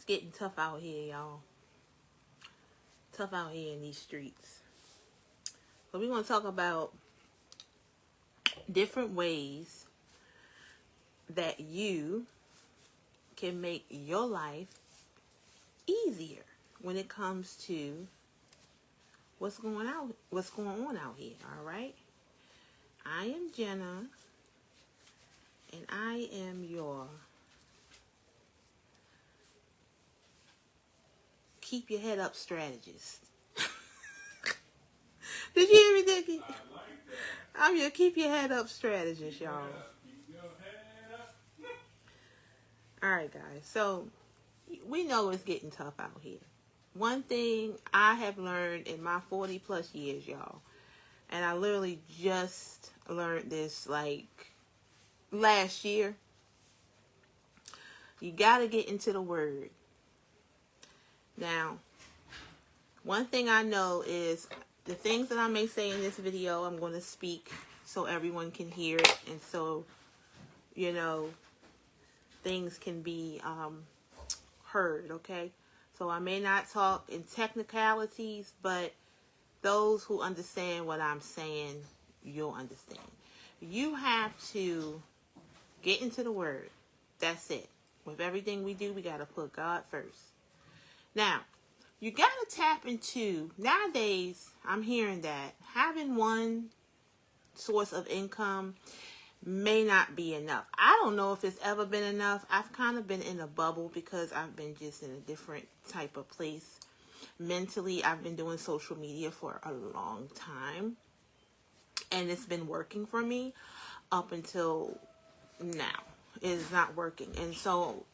getting tough out here, y'all. Tough out here in these streets. So we're going to talk about different ways that you can make your life easier when it comes to what's going on out here. All right. I am Jenna, and I am your keep your head up strategist. Did you hear me, Dickie? I like that. I'm your keep your head up strategist, y'all. All right, guys. So we know it's getting tough out here. One thing I have learned in my 40 plus years, y'all, and I literally just learned this like last year. You got to get into the Word. Now, one thing I know is the things that I may say in this video, I'm going to speak so everyone can hear it, and so, you know, things can be heard, okay? So I may not talk in technicalities, but those who understand what I'm saying, you'll understand. You have to get into the Word. That's it. With everything we do, we got to put God first. Now, you got to tap into, nowadays, I'm hearing that having one source of income may not be enough. I don't know if it's ever been enough. I've kind of been in a bubble because I've been just in a different type of place. Mentally, I've been doing social media for a long time, and it's been working for me up until now. It is not working, and so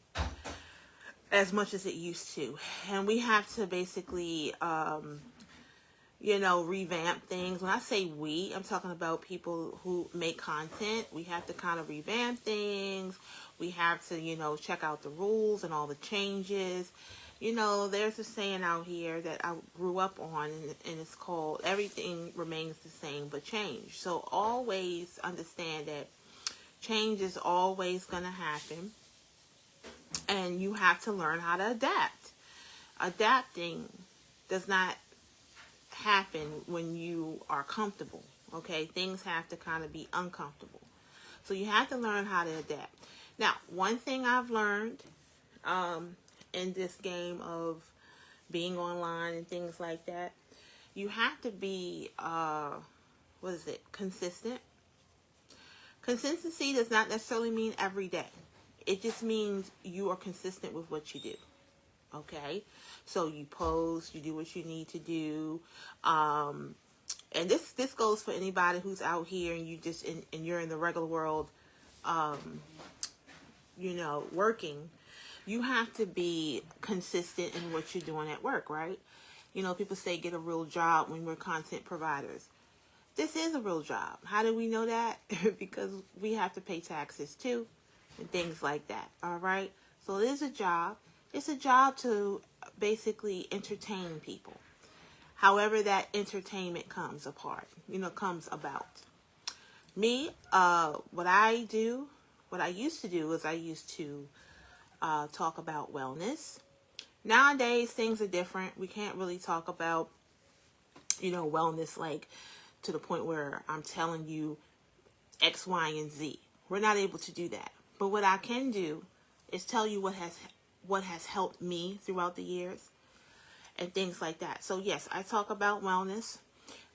as much as it used to, and we have to basically you know, revamp things. When I say we, I'm talking about people who make content. We have to kind of revamp things. We have to, you know, check out the rules and all the changes. You know, there's a saying out here that I grew up on, and it's called, everything remains the same but change. So always understand that change is always going to happen, and you have to learn how to adapt. Adapting does not happen when you are comfortable, okay? Things have to kind of be uncomfortable. So you have to learn how to adapt. Now, one thing I've learned in this game of being online and things like that, you have to be, consistent. Consistency does not necessarily mean every day. It just means you are consistent with what you do. Okay, so you post, you do what you need to do, and this goes for anybody who's out here and you just and you're in the regular world, you know, working. You have to be consistent in what you're doing at work, right? You know, people say get a real job when we're content providers. This is a real job. How do we know that? Because we have to pay taxes too, and things like that. All right, so it is a job. It's a job to basically entertain people. However that entertainment comes about. Me, what I used to do is I used to talk about wellness. Nowadays, things are different. We can't really talk about, you know, wellness like to the point where I'm telling you X, Y, and Z. We're not able to do that. But what I can do is tell you what has helped me throughout the years and things like that. So yes, I talk about wellness,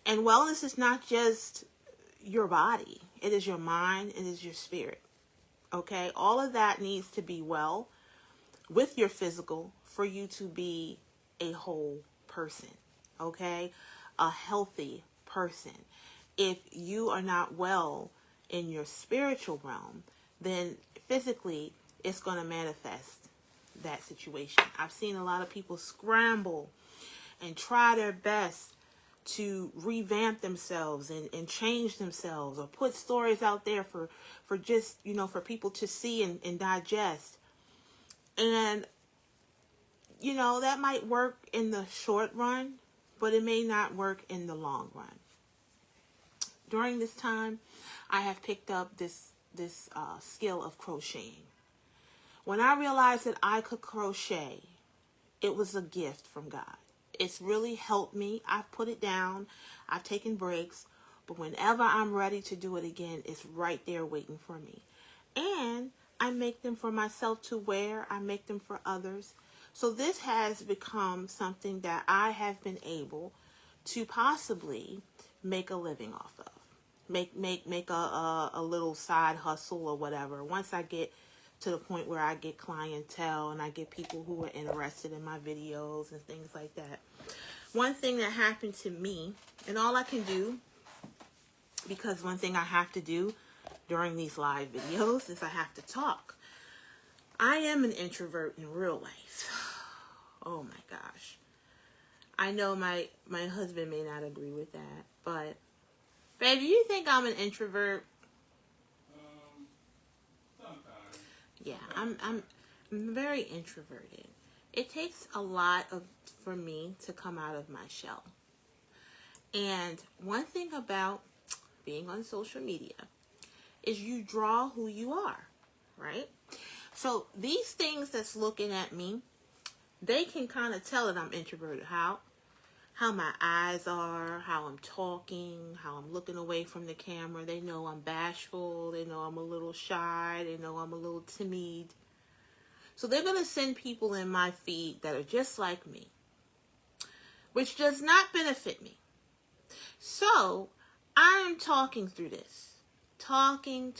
and wellness is not just your body. It is your mind. It is your spirit. Okay. All of that needs to be well with your physical for you to be a whole person. Okay. A healthy person. If you are not well in your spiritual realm, then physically it's going to manifest that situation. I've seen a lot of people scramble and try their best to revamp themselves and change themselves, or put stories out there for just, you know, for people to see and digest. And, you know, that might work in the short run, but it may not work in the long run. During this time, I have picked up this skill of crocheting. When I realized that I could crochet it was a gift from God. It's really helped me. I've put it down. I've taken breaks. But whenever I'm ready to do it again, it's right there waiting for me. And I make them for myself to wear. I make them for others. So this has become something that I have been able to possibly make a living off of. Make a little side hustle or whatever. Once I get to the point where I get clientele and I get people who are interested in my videos and things like that. One thing that happened to me, and all I can do, because one thing I have to do during these live videos is I have to talk. I am an introvert in real life. Oh my gosh. I know my husband may not agree with that, but babe, do you think I'm an introvert? Sometimes. Yeah, I'm very introverted. It takes a lot for me to come out of my shell. And one thing about being on social media is you draw who you are, right? So these things that's looking at me, they can kind of tell that I'm introverted. How my eyes are, how I'm talking, how I'm looking away from the camera. They know I'm bashful. They know I'm a little shy. They know I'm a little timid. So they're going to send people in my feed that are just like me, which does not benefit me. So I am talking through this. Talking.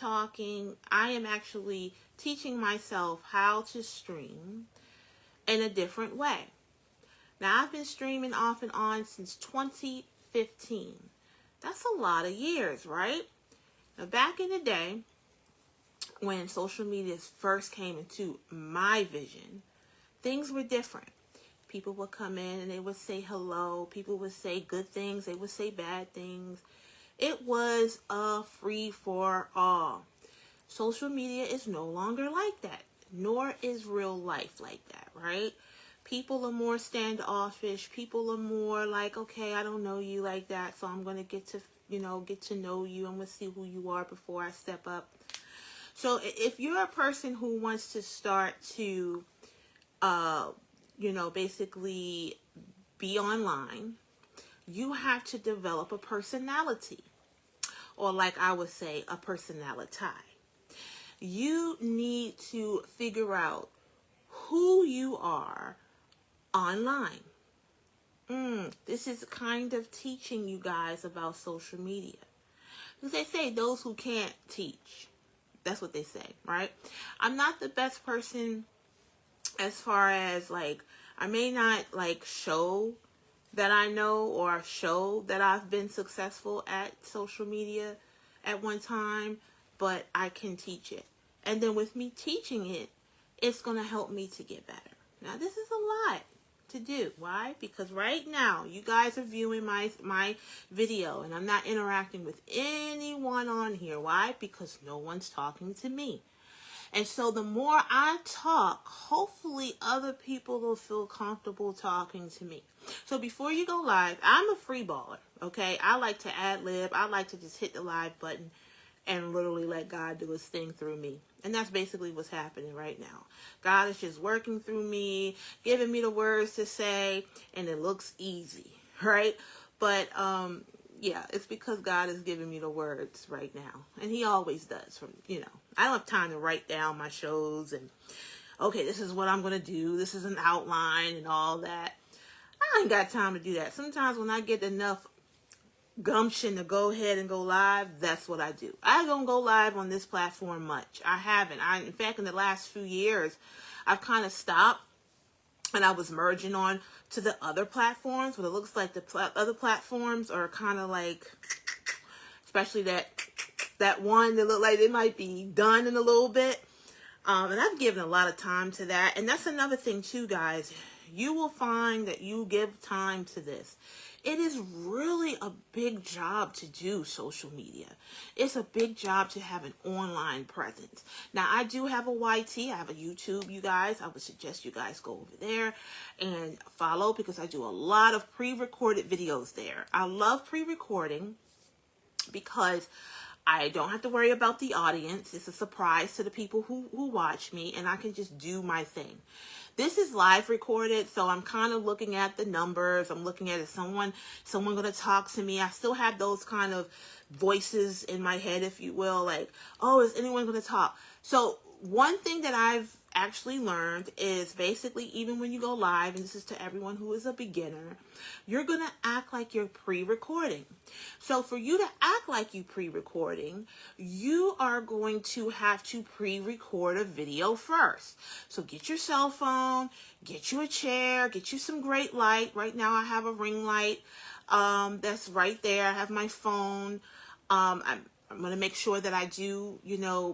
I am actually teaching myself how to stream in a different way. Now, I've been streaming off and on since 2015. That's a lot of years, right? Now, back in the day, when social media first came into my vision, things were different. People would come in and they would say hello. People would say good things. They would say bad things. It was a free-for-all. Social media is no longer like that, nor is real life like that, right? People are more standoffish. People are more like, okay, I don't know you like that, so I'm going to get to know you. I'm going to see who you are before I step up. So if you're a person who wants to start to, basically be online, you have to develop a personality, or like I would say, a personality. You need to figure out who you are online. This is kind of teaching you guys about social media. Because they say those who can't teach. That's what they say, right? I'm not the best person as far as I may not show that I know or show that I've been successful at social media at one time, but I can teach it. And then with me teaching it, it's going to help me to get better. Now, this is a lot to do. Why? Because right now, you guys are viewing my video, and I'm not interacting with anyone on here. Why? Because no one's talking to me. And so the more I talk, hopefully other people will feel comfortable talking to me. So before you go live, I'm a free baller, okay? I like to ad-lib. I like to just hit the live button and literally let God do his thing through me. And that's basically what's happening right now. God is just working through me, giving me the words to say, and it looks easy, right? But, yeah, it's because God is giving me the words right now. And he always does. I don't have time to write down my shows and, okay, this is what I'm going to do. This is an outline and all that. I ain't got time to do that. Sometimes when I get enough gumption to go ahead and go live, that's what I do. I don't go live on this platform much. I haven't. In fact, in the last few years, I've kind of stopped, and I was merging on to the other platforms, but it looks like the other platforms are kind of like, especially that one that look like they might be done in a little bit. And I've given a lot of time to that. And that's another thing too, guys. You will find that you give time to this. It is really a big job to do social media. It's a big job to have an online presence. Now, I do have a YT. I have a YouTube, you guys. I would suggest you guys go over there and follow, because I do a lot of pre-recorded videos there. I love pre-recording because I don't have to worry about the audience. It's a surprise to the people who watch me, and I can just do my thing. This is live recorded, so I'm kind of looking at the numbers. I'm looking at, is someone going to talk to me? I still have those kind of voices in my head, if you will, like, oh, is anyone going to talk? So one thing that I've actually learned is basically, even when you go live, and this is to everyone who is a beginner, you're going to act like you're pre-recording. So for you to act like you pre-recording, you are going to have to pre-record a video first. So get your cell phone, get you a chair, get you some great light. Right now I have a ring light that's right there. I have my phone. I'm going to make sure that I do,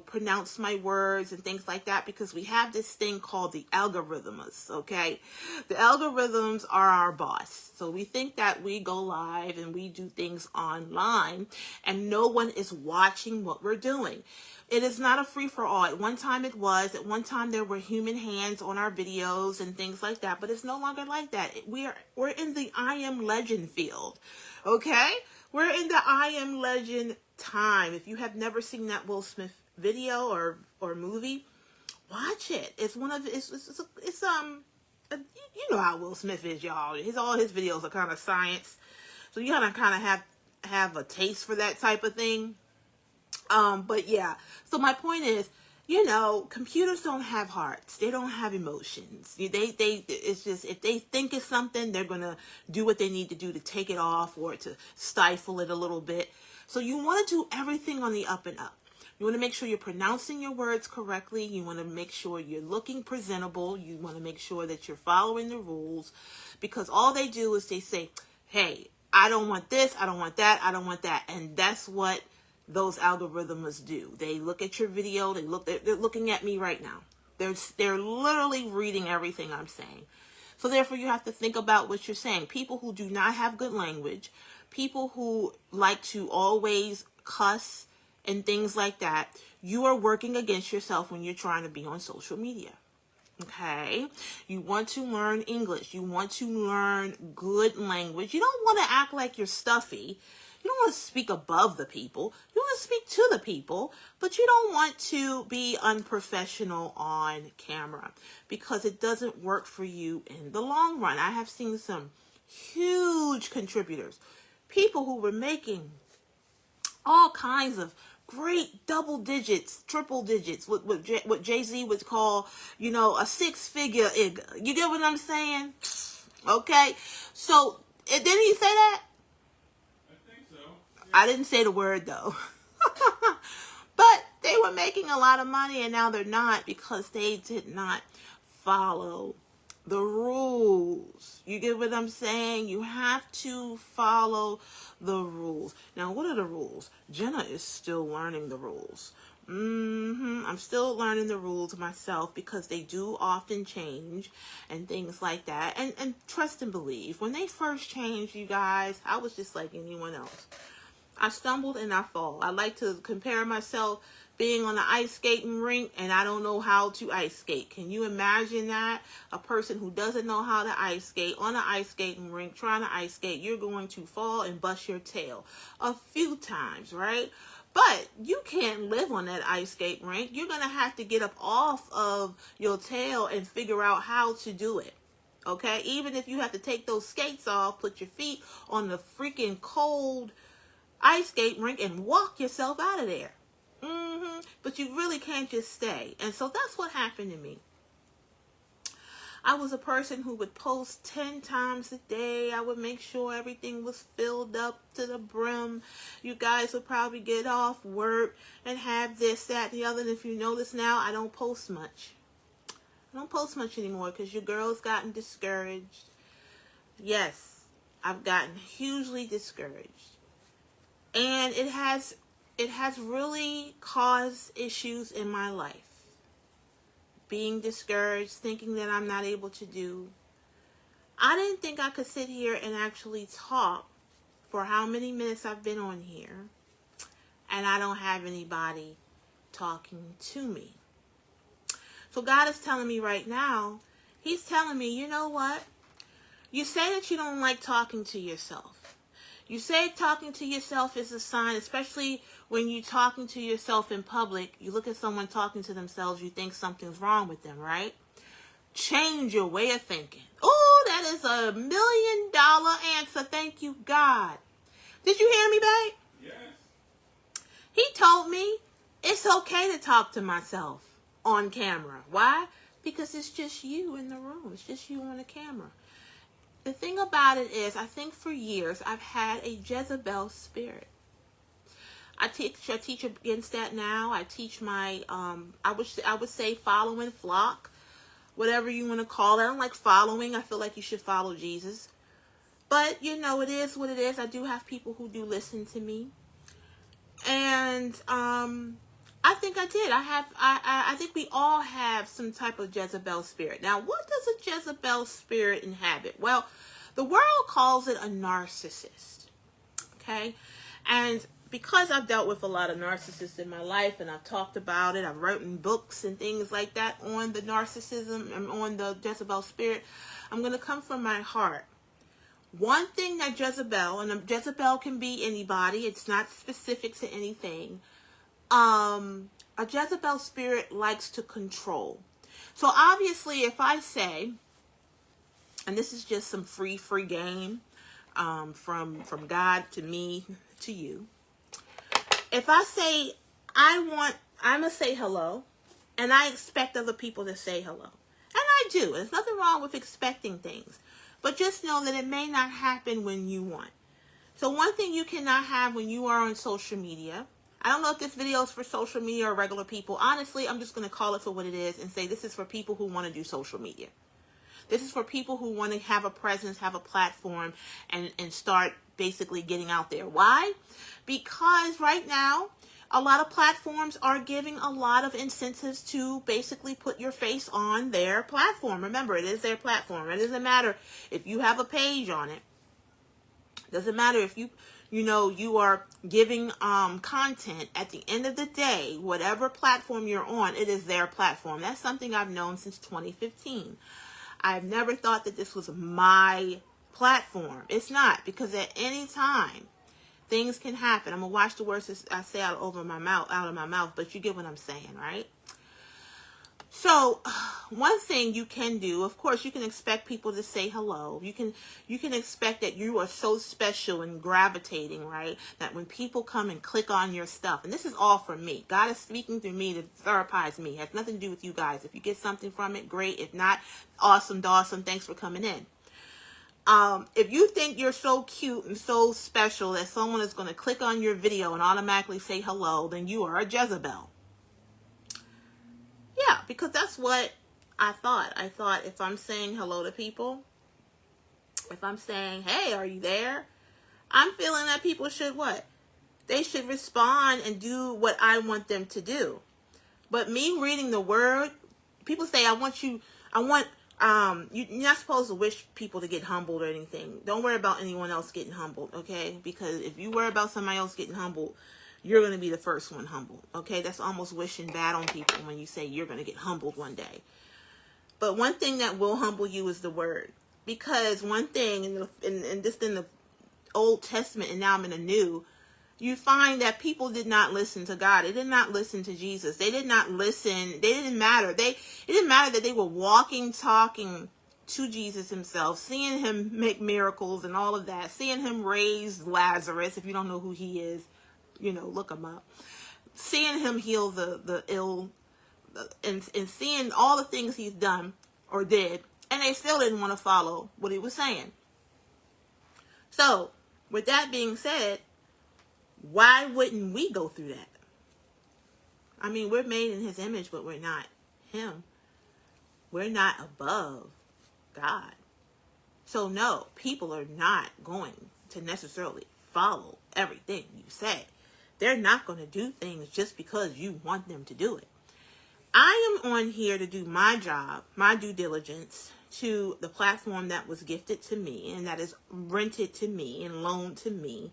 pronounce my words and things like that, because we have this thing called the algorithms, okay? The algorithms are our boss. So we think that we go live and we do things online and no one is watching what we're doing. It is not a free-for-all. At one time it was. At one time there were human hands on our videos and things like that, but it's no longer like that. We're in the I Am Legend field, okay? We're in the I Am Legend time. If you have never seen that Will Smith video or movie, watch it. It's one of you know how Will Smith is, y'all. All his videos are kind of science, so you gotta kind of have a taste for that type of thing. But yeah. So my point is, computers don't have hearts. They don't have emotions. It's just, if they think it's something, they're gonna do what they need to do to take it off or to stifle it a little bit. So you want to do everything on the up and up. You want to make sure you're pronouncing your words correctly. You want to make sure you're looking presentable. You want to make sure that you're following the rules, because all they do is they say, hey, I don't want this, I don't want that, I don't want that. And that's what those algorithms do. They look at your video, they're looking at me right now. They're literally reading everything I'm saying. So therefore you have to think about what you're saying. People who do not have good language, people who like to always cuss and things like that, you are working against yourself when you're trying to be on social media. Okay? You want to learn English. You want to learn good language. You don't want to act like you're stuffy. You don't want to speak above the people. You want to speak to the people, but you don't want to be unprofessional on camera, because it doesn't work for you in the long run. I have seen some huge contributors, people who were making all kinds of great double digits, triple digits, what Jay-Z would call, a six-figure. You get what I'm saying? Okay. So, didn't he say that? I didn't say the word though. But they were making a lot of money, and now they're not, because they did not follow the rules. You get what I'm saying? You have to follow the rules. Now, what are the rules? Jenna is still learning the rules. I'm still learning the rules myself, because they do often change and things like that. And trust and believe, when they first changed, you guys, I was just like anyone else. I stumbled and I fall. I like to compare myself being on the ice skating rink and I don't know how to ice skate. Can you imagine that? A person who doesn't know how to ice skate on an ice skating rink trying to ice skate, you're going to fall and bust your tail a few times, right? But you can't live on that ice skate rink. You're going to have to get up off of your tail and figure out how to do it. Okay? Even if you have to take those skates off, put your feet on the freaking cold ice skate rink and walk yourself out of there. But you really can't just stay. And so that's what happened to me. I was a person who would post 10 times a day. I would make sure everything was filled up to the brim. You guys would probably get off work and have this, that, and the other. And if you notice now, I don't post much. I don't post much anymore because your girl's gotten discouraged. Yes, I've gotten hugely discouraged. And it has really caused issues in my life. Being discouraged, thinking that I'm not able to do. I didn't think I could sit here and actually talk for how many minutes I've been on here, and I don't have anybody talking to me. So God is telling me right now, He's telling me, you know what? You say that you don't like talking to yourself. You say talking to yourself is a sign, especially when you're talking to yourself in public. You look at someone talking to themselves, you think something's wrong with them, right? Change your way of thinking. Oh, that is $1 million answer. Thank you, God. Did you hear me, babe? Yes. He told me it's okay to talk to myself on camera. Why? Because it's just you in the room. It's just you on the camera. The thing about it is, I think for years I've had a Jezebel spirit. I teach against that now. I teach my I would say following flock, whatever you want to call it. I don't like following. I feel like you should follow Jesus. But you know, it is what it is. I do have people who do listen to me. And I think I did. I think we all have some type of Jezebel spirit. Now, what does a Jezebel spirit inhabit? Well, the world calls it a narcissist. Okay? And because I've dealt with a lot of narcissists in my life and I've talked about it, I've written books and things like that on the narcissism and on the Jezebel spirit, I'm going to come from my heart. One thing that Jezebel, and Jezebel can be anybody, it's not specific to anything. A Jezebel spirit likes to control. So obviously if I say, and this is just some free game from God to me to you. If I say I'm gonna say hello, and I expect other people to say hello, and I do. There's nothing wrong with expecting things, but just know that it may not happen when you want. So one thing you cannot have when you are on social media. I don't know if this video is for social media or regular people. Honestly, I'm just going to call it for what it is and say this is for people who want to do social media. This is for people who want to have a presence, have a platform, and start basically getting out there. Why? Because right now, a lot of platforms are giving a lot of incentives to basically put your face on their platform. Remember, it is their platform. It doesn't matter if you have a page on it. It doesn't matter if you are giving content. At the end of the day, whatever platform you're on, it is their platform. That's something I've known since 2015. I've never thought that this was my platform. It's not, because at any time things can happen. I'm gonna watch the words I say out of my mouth, but you get what I'm saying, right? So one thing you can do, of course, you can expect people to say hello. You can expect that you are so special and gravitating, right? That when people come and click on your stuff, and this is all from me. God is speaking through me to therapize me. It has nothing to do with you guys. If you get something from it, great. If not, awesome, dawesome. Thanks for coming in. If you think you're so cute and so special that someone is going to click on your video and automatically say hello, then you are a Jezebel. Yeah, because that's what I thought. I thought if I'm saying hello to people, if I'm saying, hey, are you there? I'm feeling that people should what? They should respond and do what I want them to do. But me reading the word, people say, you're not supposed to wish people to get humbled or anything. Don't worry about anyone else getting humbled, okay? Because if you worry about somebody else getting humbled, you're going to be the first one humbled, okay? That's almost wishing bad on people when you say you're going to get humbled one day. But one thing that will humble you is the word. Because one thing, in the Old Testament, and now I'm in the New, you find that people did not listen to God. They did not listen to Jesus. They did not listen. It didn't matter that they were walking, talking to Jesus himself, seeing him make miracles and all of that, seeing him raise Lazarus. If you don't know who he is, look him up. Seeing him heal the ill, and seeing all the things he's done or did, and they still didn't want to follow what he was saying. So, with that being said, why wouldn't we go through that? I mean, we're made in his image, but we're not him. We're not above God. So no, people are not going to necessarily follow everything you say. They're not going to do things just because you want them to do it. I am on here to do my job, my due diligence to the platform that was gifted to me and that is rented to me and loaned to me.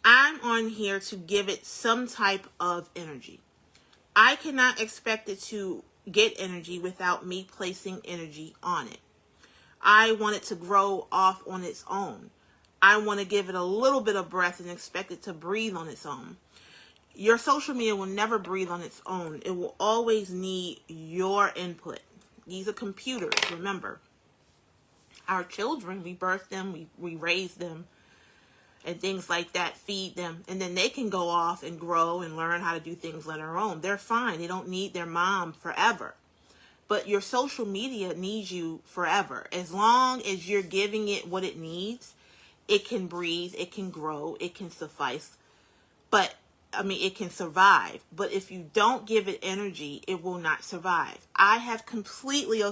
I'm on here to give it some type of energy. I cannot expect it to get energy without me placing energy on it. I want it to grow off on its own. I want to give it a little bit of breath and expect it to breathe on its own. Your social media will never breathe on its own. It will always need your input. These are computers, remember. Our children, we birth them, we raise them, and things like that, feed them. And then they can go off and grow and learn how to do things on their own. They're fine. They don't need their mom forever. But your social media needs you forever. As long as you're giving it what it needs, it can breathe, it can grow, it can suffice. But, it can survive. But if you don't give it energy, it will not survive. I have completely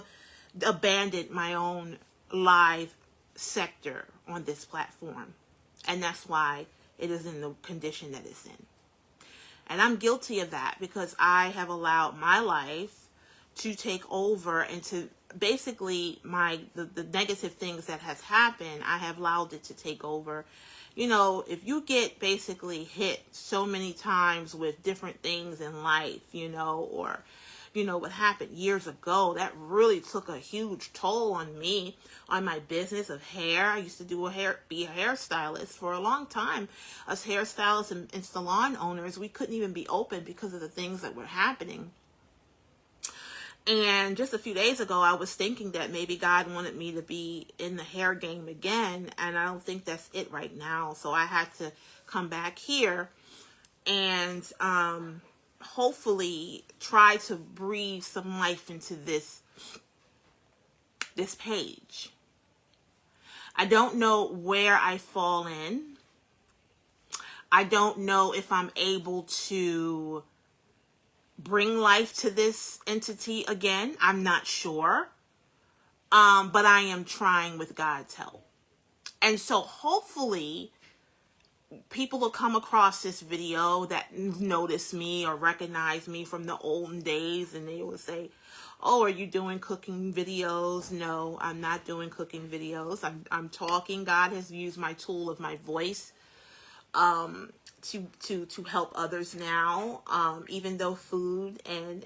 abandoned my own live sector on this platform. And that's why it is in the condition that it's in. And I'm guilty of that because I have allowed my life to take over and to basically the negative things that has happened, I have allowed it to take over. If you get basically hit so many times with different things in life, or what happened years ago, that really took a huge toll on me, on my business of hair. I used to be a hairstylist for a long time. Us hairstylists and salon owners, we couldn't even be open because of the things that were happening. And just a few days ago, I was thinking that maybe God wanted me to be in the hair game again, and I don't think that's it right now. So I had to come back here and hopefully try to breathe some life into this page. I don't know where I fall in. I don't know if I'm able to bring life to this entity again. I'm not sure. But I am trying with God's help. And so hopefully people will come across this video that notice me or recognize me from the olden days, and they will say, oh, are you doing cooking videos? No, I'm not doing cooking videos. I'm talking. God has used my tool of my voice to help others now, even though food and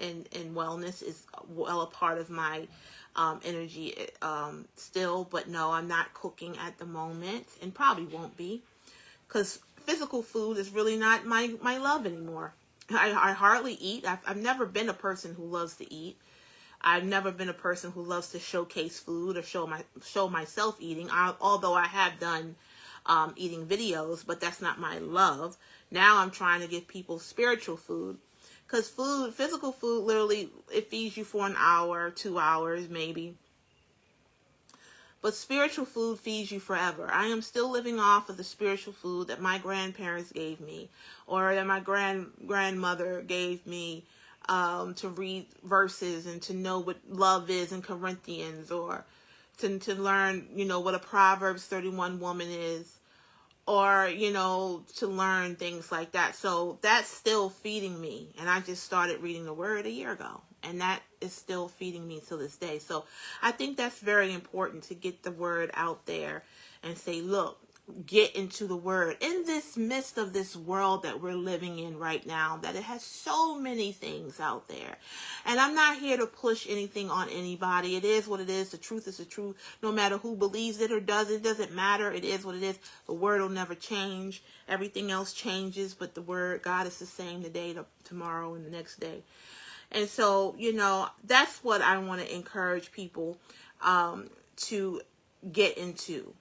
wellness is well a part of my energy still. But no, I'm not cooking at the moment, and probably won't be, because physical food is really not my love anymore. I hardly eat. I've never been a person who loves to eat. I've never been a person who loves to showcase food or show myself eating, although I have done eating videos, but that's not my love. Now I'm trying to give people spiritual food, because physical food, literally, it feeds you for an hour, 2 hours, maybe. But spiritual food feeds you forever. I am still living off of the spiritual food that my grandparents gave me, or that my grandmother gave me, to read verses and to know what love is in Corinthians, or to learn, what a Proverbs 31 woman is, or, to learn things like that. So that's still feeding me. And I just started reading the Word a year ago, and that is still feeding me till this day. So I think that's very important, to get the Word out there and say, look, get into the Word in this midst of this world that we're living in right now, that it has so many things out there. And I'm not here to push anything on anybody. It is what it is. The truth is the truth. No matter who believes it or doesn't matter. It is what it is. The Word will never change. Everything else changes, but the Word, God is the same today, tomorrow, and the next day. And so, that's what I want to encourage people to get into.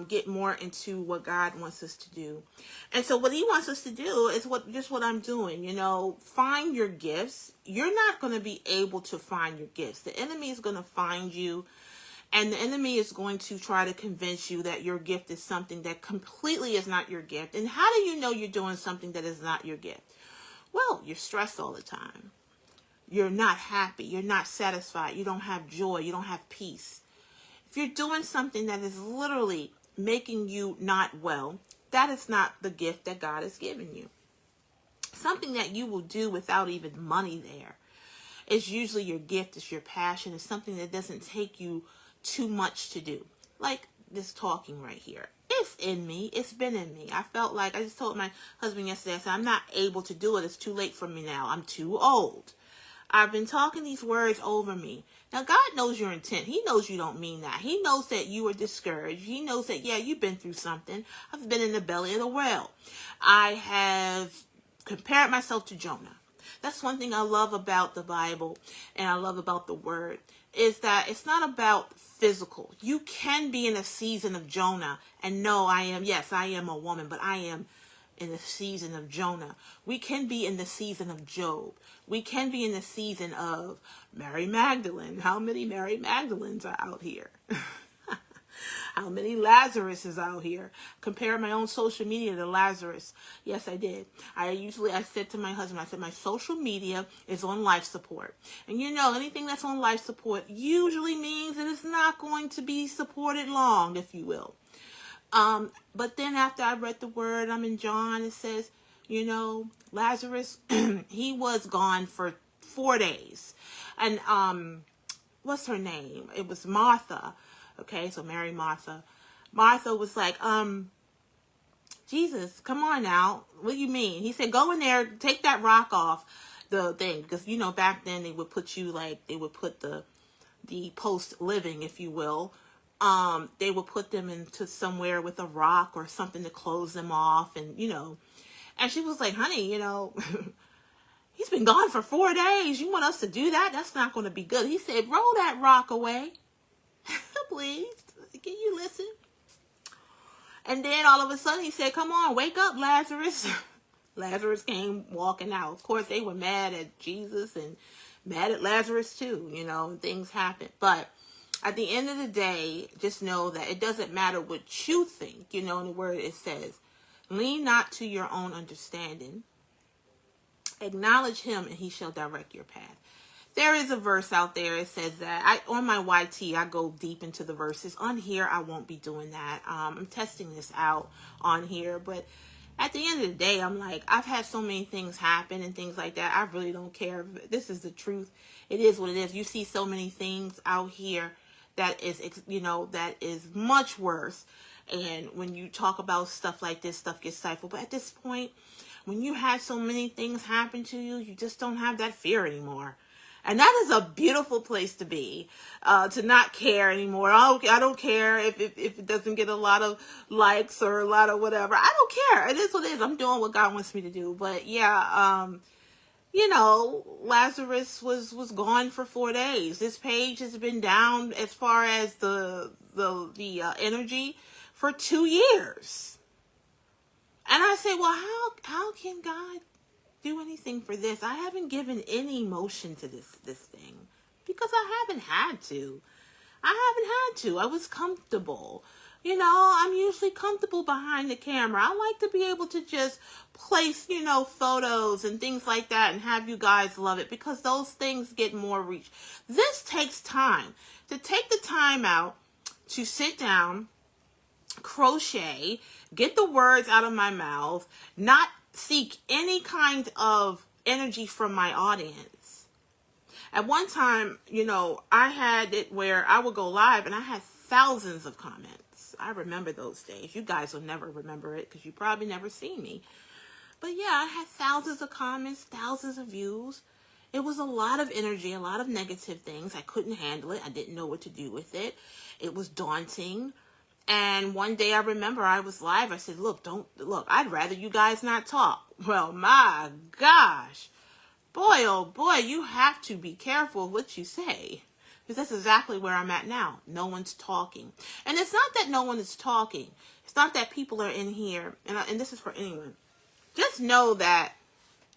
Get more into what God wants us to do. And so what he wants us to do is what I'm doing, find your gifts. You're not going to be able to find your gifts. The enemy is going to find you, and the enemy is going to try to convince you that your gift is something that completely is not your gift. And how do you know you're doing something that is not your gift? Well, you're stressed all the time. You're not happy. You're not satisfied. You don't have joy. You don't have peace. If you're doing something that is literally making you not well, that is not the gift that God has given you. Something that you will do without even money there is usually your gift, it's your passion, it's something that doesn't take you too much to do. Like this talking right here. It's in me. It's been in me. I felt like, I just told my husband yesterday, I said, I'm not able to do it. It's too late for me now. I'm too old. I've been talking these words over me. Now, God knows your intent. He knows you don't mean that. He knows that you are discouraged. He knows that, yeah, you've been through something. I've been in the belly of the whale. I have compared myself to Jonah. That's one thing I love about the Bible and I love about the word, is that it's not about physical. You can be in a season of Jonah and know I am a woman, but I am in the season of Jonah. We can be in the season of Job. We can be in the season of Mary Magdalene. How many Mary Magdalenes are out here? How many Lazarus is out here? Compare my own social media to Lazarus. Yes, I did. I said to my husband, I said, my social media is on life support. And you know, anything that's on life support usually means that it's not going to be supported long, if you will. But then after I read the word, I'm in John, it says, you know, Lazarus, he was gone for 4 days. And, what's her name? It was Martha. Okay, so Mary, Martha. Martha was like, Jesus, come on now. What do you mean? He said, go in there, take that rock off the thing. Because, you know, back then they would put you like, they would put the post-living, if you will. They would put them into somewhere with a rock or something to close them off. And, you know, and she was like, honey, you know, he's been gone for 4 days. You want us to do that? That's not going to be good. He said, roll that rock away. Please, can you listen? And then all of a sudden he said, come on, wake up, Lazarus. Lazarus came walking out. Of course, they were mad at Jesus and mad at Lazarus too. You know, things happen. But at the end of the day, just know that it doesn't matter what you think. You know, in the word it says, lean not to your own understanding. Acknowledge him and he shall direct your path. There is a verse out there. It says that on my YT, I go deep into the verses. On here, I won't be doing that. I'm testing this out on here. But at the end of the day, I'm like, I've had so many things happen and things like that. I really don't care. This is the truth. It is what it is. You see so many things out here that is, you know, that is much worse. And when you talk about stuff like this, stuff gets stifled. But at this point, when you have so many things happen to you, you just don't have that fear anymore. And that is a beautiful place to be, to not care anymore. I don't care if it doesn't get a lot of likes or a lot of whatever. I don't care. It is what it is. I'm doing what God wants me to do. But yeah, you know, Lazarus was gone for 4 days. This page has been down as far as the energy for 2 years. And I say, well, how can God do anything for this? I haven't given any emotion to this thing because I haven't had to. I was comfortable. You know, I'm usually comfortable behind the camera. I like to be able to just place, you know, photos and things like that and have you guys love it because those things get more reach. This takes time. To take the time out to sit down, crochet, get the words out of my mouth, not seek any kind of energy from my audience. At one time, you know, I had it where I would go live and I had thousands of comments. I remember those days. You guys will never remember it because you probably never seen me. But yeah, I had thousands of comments, thousands of views. It was a lot of energy, a lot of negative things. I couldn't handle it. I didn't know what to do with it. It was daunting. And one day I remember I was live. I said, look, I'd rather you guys not talk. Well, my gosh. Boy, oh boy, you have to be careful what you say. Because that's exactly where I'm at now. No one's talking. And it's not that no one is talking. It's not that people are in here. And this is for anyone. Just know that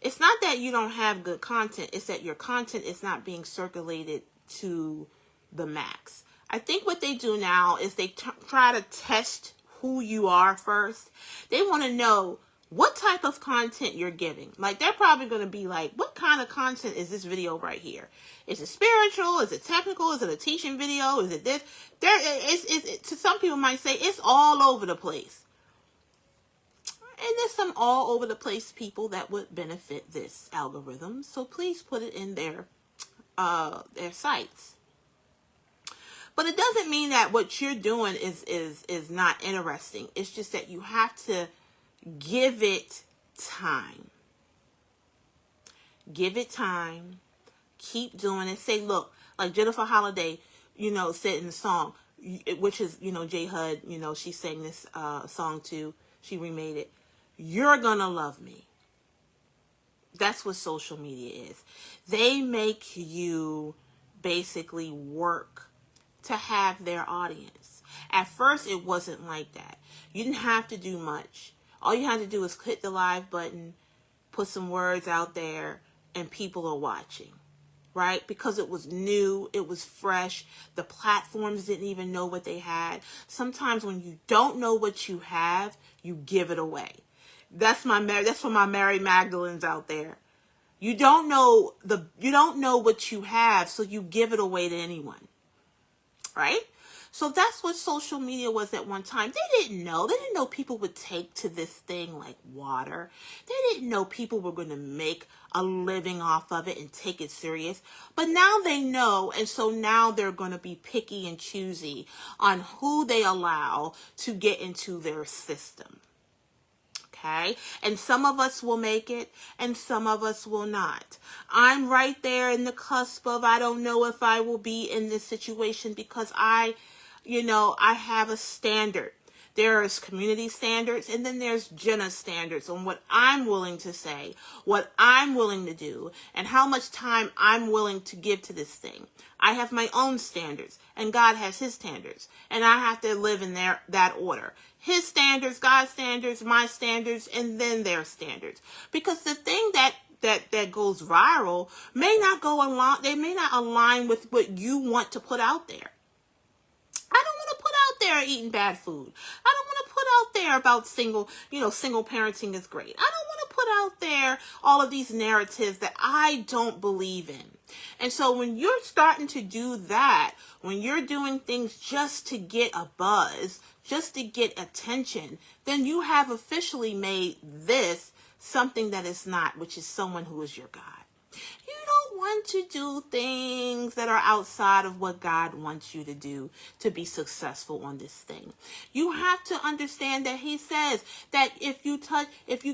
it's not that you don't have good content. It's that your content is not being circulated to the max. I think what they do now is they try to test who you are first. They want to know what type of content you're giving. Like, they're probably going to be like, what kind of content is this video right here? Is it spiritual? Is it technical? Is it a teaching video? Is it this? To some people might say it's all over the place. And there's some all over the place people that would benefit this algorithm. So please put it in their sites. But it doesn't mean that what you're doing is not interesting. It's just that you have to give it time. Give it time. Keep doing it. Say, look, like Jennifer Holliday, said in the song, which is, J Hud, she sang this song too. She remade it. You're gonna love me. That's what social media is. They make you basically work to have their audience. At first, it wasn't like that. You didn't have to do much. All you had to do was hit the live button, put some words out there, and people are watching, right? Because it was new, it was fresh. The platforms didn't even know what they had. Sometimes when you don't know what you have, you give it away. That's for my Mary Magdalenes out there. You don't know what you have, so you give it away to anyone, right? So that's what social media was at one time. They didn't know people would take to this thing like water. They didn't know people were going to make a living off of it and take it serious. But now they know, and so now they're going to be picky and choosy on who they allow to get into their system. Okay? And some of us will make it, and some of us will not. I'm right there in the cusp of, I don't know if I will be in this situation because I have a standard. There's community standards, and then there's Jenna standards on what I'm willing to say, what I'm willing to do, and how much time I'm willing to give to this thing. I have my own standards, and God has his standards, and I have to live in that order. His standards, God's standards, my standards, and then their standards. Because the thing that goes viral may not align with what you want to put out there. I don't want to put out there eating bad food. I don't want to put out there about single parenting is great. I don't want to put out there all of these narratives that I don't believe in. And so when you're starting to do that, when you're doing things just to get a buzz, just to get attention, then you have officially made this something that is not, which is someone who is your God. You don't want to do things that are outside of what God wants you to do to be successful on this thing. You have to understand that he says that if you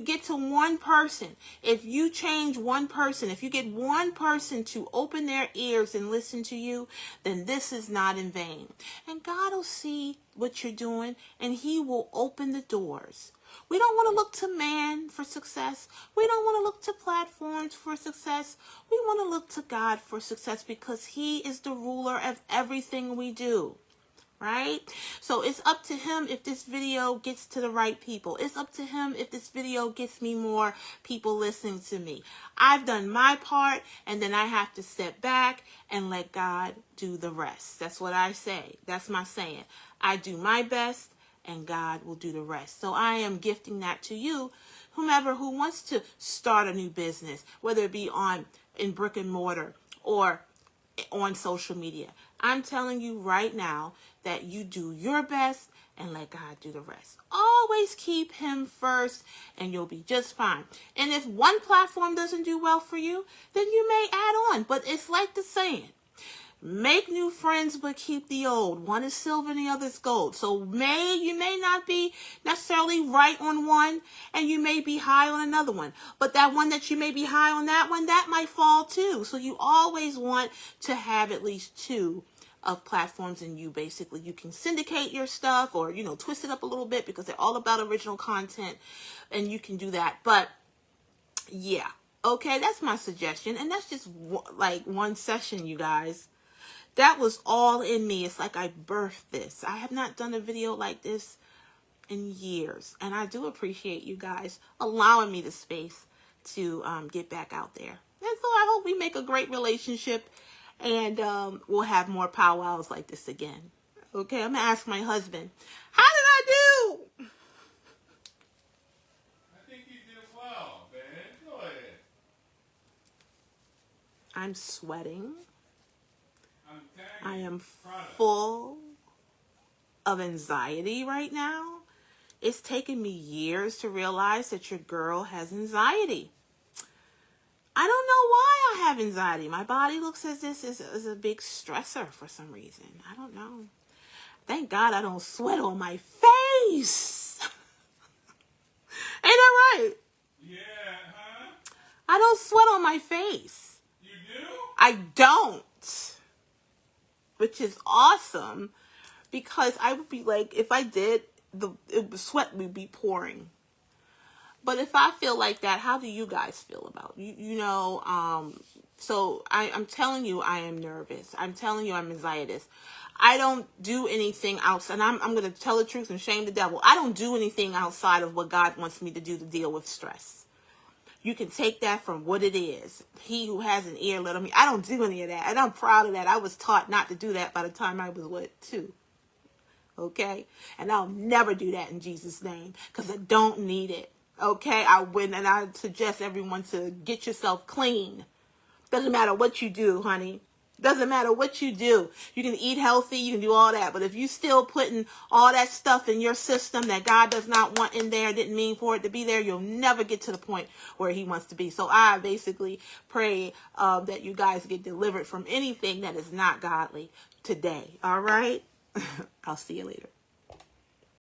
get to one person, if you change one person, if you get one person to open their ears and listen to you, then this is not in vain. And God will see what you're doing, and he will open the doors. We don't want to look to man for success. We don't want to look to platforms for success. We want to look to God for success because he is the ruler of everything we do, right? So it's up to him if this video gets to the right people. It's up to him if this video gets me more people listening to me. I've done my part, and then I have to step back and let God do the rest. That's what I say. That's my saying. I do my best, and God will do the rest. So I am gifting that to you, whomever who wants to start a new business, whether it be in brick and mortar or on social media. I'm telling you right now that you do your best and let God do the rest. Always keep him first and you'll be just fine. And if one platform doesn't do well for you, then you may add on. But it's like the saying, make new friends, but keep the old. One is silver and the other is gold. So you may not be necessarily right on one, and you may be high on another one. But that one that you may be high on that one, that might fall too. So you always want to have at least two of platforms, and you can syndicate your stuff or, twist it up a little bit because they're all about original content, and you can do that. But yeah, okay, that's my suggestion. And that's just like one session, you guys. That was all in me. It's like I birthed this. I have not done a video like this in years. And I do appreciate you guys allowing me the space to get back out there. And so I hope we make a great relationship and we'll have more powwows like this again. Okay, I'm going to ask my husband, how did I do? I think you did well, man. Go ahead. I'm sweating. I I am full of anxiety right now. It's taken me years to realize that your girl has anxiety. I don't know why I have anxiety. My body looks as this is a big stressor for some reason. I don't know. Thank God I don't sweat on my face. Ain't that right? Yeah, huh? I don't sweat on my face. You do? I don't, which is awesome, because I would be like, if I did, the sweat would be pouring. But if I feel like that, how do you guys feel about it? You know, so I'm telling you, I am nervous. I'm telling you, I'm anxious. I don't do anything else, and I'm going to tell the truth and shame the devil. I don't do anything outside of what God wants me to do to deal with stress. You can take that from what it is. He who has an ear, let him hear. I don't do any of that, and I'm proud of that. I was taught not to do that by the time I was, 2? Okay? And I'll never do that in Jesus' name, because I don't need it. Okay? And I suggest everyone to get yourself clean. Doesn't matter what you do, honey. Doesn't matter what you do. You can eat healthy, you can do all that. But if you still putting all that stuff in your system that God does not want in there, didn't mean for it to be there, you'll never get to the point where he wants to be. So I basically pray that you guys get delivered from anything that is not godly today. All right? I'll see you later.